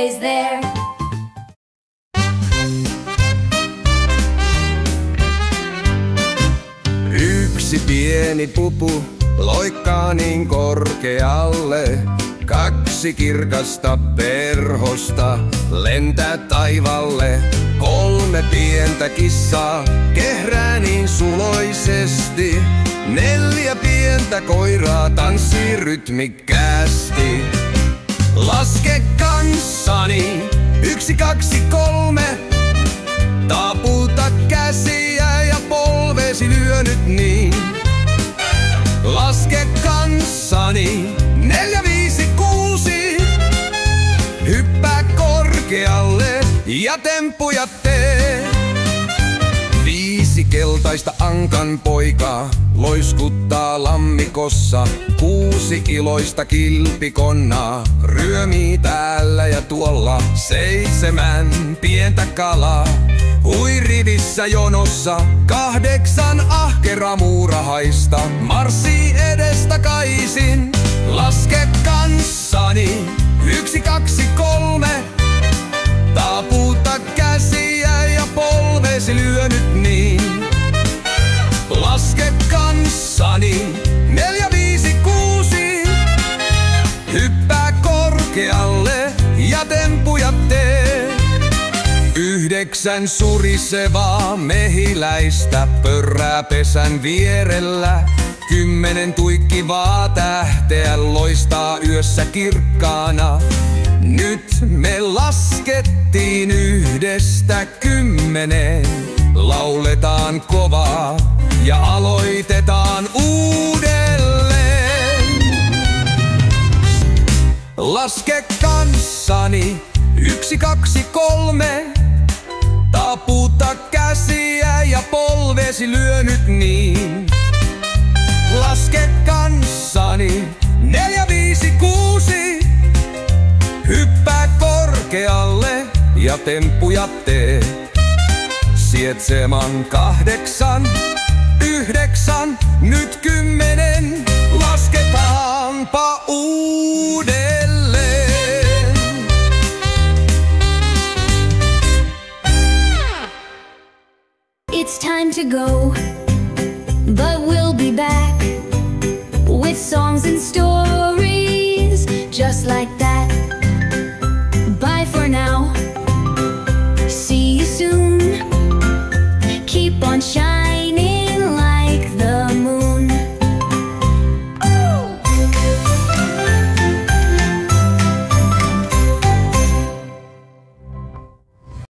always there. Yksi pieni pupu loikkaa niin korkealle. Kaksi kirkasta perhosta lentää taivalle. Kolme pientä kissaa kehrää niin suloisesti. Neljä pientä koiraa tanssii rytmikkäästi. Laske kanssani, 1, 2, 3. Taputa käsiä ja polvesi lyö nyt niin. Laske kanssani, 4, 5, 6. Hyppää korkealle ja temppuja tee. 5 keltaista ankan poikaa loiskuttaa lammikossa. 6 iloista kilpikonnaa ryömii täällä ja tuolla. 7 pientä kalaa ui rivissä jonossa. 8 ahkera muurahaista marssii edestakaisin. Laske kanssani, 1, 2, 3. Taputa käsiä ja polvesi lyö nyt niin. Laske kanssani, 4, 5, 6. Hyppää korkealle ja temppuja tee. 9 surisevaa mehiläistä pörrää pesän vierellä. 10 tuikkivaa tähteä loistaa yössä kirkkaana. Nyt me laskettiin 1:10. Lauletaan kovaa ja aloitetaan uudelleen. Laske kanssani, 1, 2, 3. Taputa käsiä ja polvesi lyö nyt niin. Laske kanssani, 4, 5, 6. Hyppää korkealle ja temppuja tee. 7, 8, 9, nyt 10. Lasketaanpa uudelleen. It's time to go, but we'll be back with songs and stories just like that. Bye for now, see you soon. Keep on shining.